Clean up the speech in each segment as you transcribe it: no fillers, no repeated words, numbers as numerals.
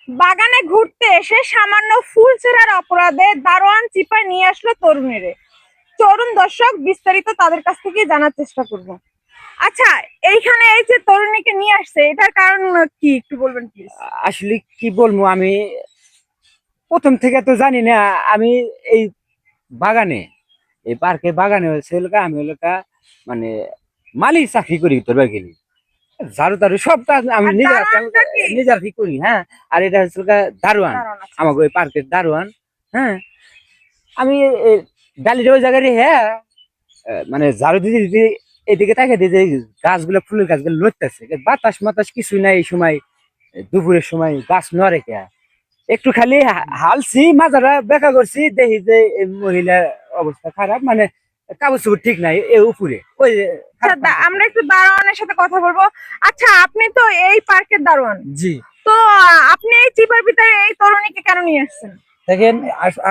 বাগানে ঘুরতে এসে সামান্য ফুল ছেঁড়ার অপরাধে দারোয়ান চিপায় নিয়ে আসলো তরুণীরে। তরুণ দর্শক বিস্তারিত তাদের কাছ থেকে জানার চেষ্টা করব। আচ্ছা, এইখানে এই যে তরুণীকে নিয়ে আসছে, এটার কারণ কি একটু বলবেন প্লিজ? আসলে কি বলবো, আমি প্রথম থেকে তো জানি না। আমি এই বাগানে, এই পার্কের বাগানে হচ্ছে আমি মানে মালির চাকরি করি তোর গেলি, ঝাড়ু টাড়ু সব কাজ আমি আর নিজের দারোয়ানটা কি? নিজের হাতে করি। হ্যাঁ, আর এটা হচ্ছে দারোয়ান, দারোয়ান, আচ্ছা। আমাকে ওই পার্কের দারোয়ান। হ্যাঁ, আমি গালির ওই জায়গায় হ্যাঁ মানে ঝাড়ু দিতে দিতে এদিকে তাকে দিয়ে যে গাছগুলো, ফুলের গাছগুলো লড়তেছে, বাতাস মাতাস কিছুই নাই এই সময়, দুপুরের সময় গাছ নড়ে কে। একটু খালি হালছি, মাথাটা বেঁকা করছি, দেখি যে এই মহিলার অবস্থা খারাপ, মানে কাগজ চোপড় ঠিক নাই এ উপরে ওই আচ্ছা, আমরা একটু দারোয়ানের সাথে কথা বলবো। আচ্ছা, আপনি তো এই পার্কের দারোয়ান। জি। তো আপনি এই চিপার ভিতরে এই তরুণীকে কেন নিয়ে আসছেন? দেখেন,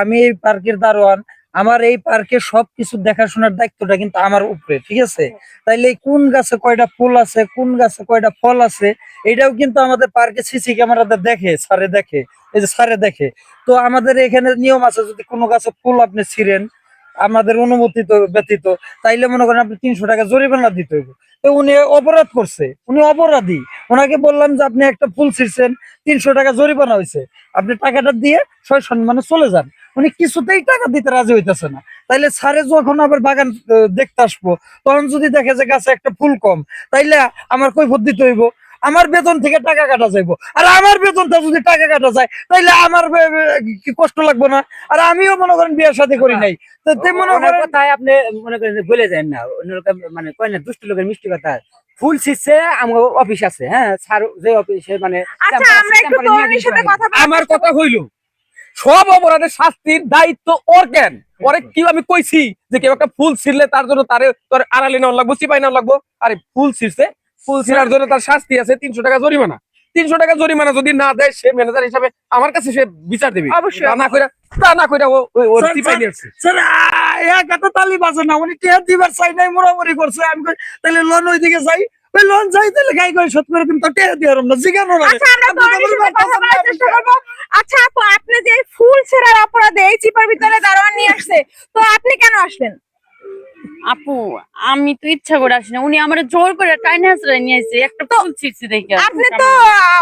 আমি এই পার্কের দারোয়ান। আমার এই পার্কের সবকিছু দেখাশোনার দায়িত্বটা কিন্তু আমার উপরে, ঠিক আছে? তাইলে এই কোন গাছে কয়টা ফুল আছে, কোন গাছে কয়টা ফল আছে, এটাও কিন্তু আমাদের পার্কে সিসি ক্যামেরাতে দেখে, স্যারে দেখে, এই যে স্যারে দেখে। তো আমাদের এখানে নিয়ম আছে, যদি কোনো গাছে ফুল আপনি ছিঁড়েন আমাদের অনুমতি তো ব্যতীত, তাইলে মনে করেন আপনি 300 টাকা জরিমানা দিতে হবে। তো উনি অপরাধ করছে, উনি অপরাধী। ওনাকে বললাম যে আপনি একটা ফুল ছিঁড়ছেন, 300 টাকা জরিমানা হয়েছে, আপনি টাকাটা দিয়ে সয় সম্মানে চলে যান। উনি কিছুতেই টাকা দিতে রাজি হইতেছে না। তাইলে স্যারে যখন আবার বাগান দেখতে আসবো, তখন যদি দেখে যে গাছে একটা ফুল কম, তাইলে আমার কৈফিয়ত দিতে হইব, আমার বেতন থেকে টাকা কাটা যাইবো। আর আমার বেতনটা যদি টাকা কাটা যায়, তাইলে আমার কি কষ্ট লাগবো না? আর আমিও মনে করেন বিয়ে শাদী করি নাই, তো মনে করেন কথায় আপনি মনে করেন যে বলে যায় না, অন্য লোক মানে কয় না দুষ্ট লোকের মিষ্টি কথা। ফুল ছিটছে আমার অফিস আছে, হ্যাঁ স্যার যে অফিসে মানে আচ্ছা, আমরা একটু তরুণীর সাথে কথা বলবো। আমার কথা হইল, সব অপরাধের শাস্তির দায়িত্ব ওর কেন? ওরে কি আমি কইছি যে কেউ একটা ফুল ছিঁড়লে তার জন্য তারে তোর আড়ালে নেওয়া লাগবো, চিপাই নেওয়া লাগবো? আরে ফুল ছিঁড়ছে, ফুল ছিঁড়ার জন্য তার শাস্তি আছে 300 টাকা জরিমানা। 300 টাকা জরিমানা যদি না দেয়, সে ম্যানেজার হিসাবে আমার কাছে সে বিচার দেবে। অবশ্যই। তা না কইরা ও চিপাই নিয়ে আসছে। স্যার, এক হাতে তালি বাজে না, উনি টিয়া দিবার চাই নাই, মোড়ামুড়ি করছে। আমি কই তাহলে লোন ওইদিকে যাই, ওই লোন যাই, তাহলে গাই করে শোধ করে দিন, তো টিয়া দিয়ে না জিগানো না। আচ্ছা, আমরা তরুণীর সাথে কথা বলার চেষ্টা করবো। আচ্ছা আপু, আপনি যে এই ফুল ছেঁড়ার অপরাধে এই চিপার ভিতরে দারোয়ান নিয়ে আসছে, তো আপনি কেন আসলেন? আপু, আমি তো ইচ্ছা করে আসি না, উনি আমার জোর করে টাইনে হাসড়াই নিয়ে আসছে একটা ফুল ছিঁড়ছি দেখে। আপনি তো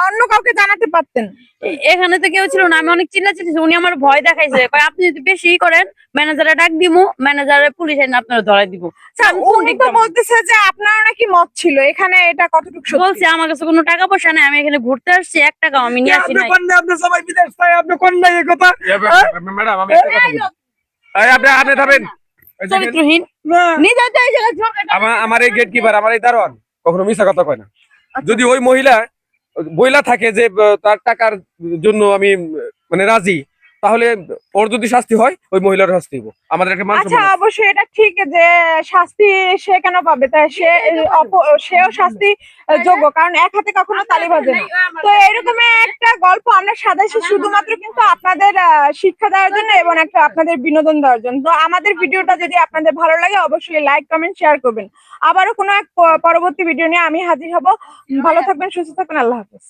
অন্য কাউকে জানাতে পারতেন। এখানে তো কেউ ছিল না, আমি অনেক চিল্লাচিল্লি, উনি আমার ভয় দেখাইছে, কয় আপনি যদি বেশি করেন ম্যানেজারে ডাক দিমু, ম্যানেজারে পুলিশ আইন আপনারা ধরাই দিব। আমি কোন উনি দিক তো যাবো? বলতেছে যে আপনার নাকি মত ছিল এখানে, এটা কতটুকু সত্যি? বলছে আমার কাছে কোনো টাকা পয়সা নেই, আমি এখানে ঘুরতে আসছি, 1 টাকাও আমি নিয়ে আসি আপনি নাই। কোন না, আপনি সবাই বিদেশ চাই, আপনি কোন না এই কথা? ম্যাডাম, আমি একটা কথা বলি। আপনি থামেন। এই দেখেন, চরিত্রহীন না, নিয়ে যাইতে এই জায়গায় জোর করে আমার এই গেট কিপার, আমার এই দারোয়ান কখনো মিথ্যা কথা কয় না। আচ্ছা। যদি ওই মহিলা বইলা থাকে যে তার টাকার জন্য আমি মানে রাজি, তাহলে ওর যদি শাস্তি হয় ওই মহিলার শাস্তি হইব। আমাদের একটা মান আচ্ছা, সম্মান আছে। অবশ্যই এটা ঠিক যে শাস্তি সে কেন পাবে, তাই সেও শাস্তি যোগ্য, কারণ এক হাতে কখনো তালি বাজে না। তো এরকম একটা গল্প আমরা সাজাইছি শুধুমাত্র কিন্তু আপনাদের শিক্ষা দেওয়ার জন্য এবং একটা আপনাদের বিনোদন দেওয়ার জন্য। তো আমাদের ভিডিওটা যদি আপনাদের ভালো লাগে, অবশ্যই লাইক কমেন্ট শেয়ার করবেন। আবারও কোনো এক পরবর্তী ভিডিও নিয়ে আমি হাজির হব। ভালো থাকবেন, সুস্থ থাকবেন, আল্লাহ হাফেজ।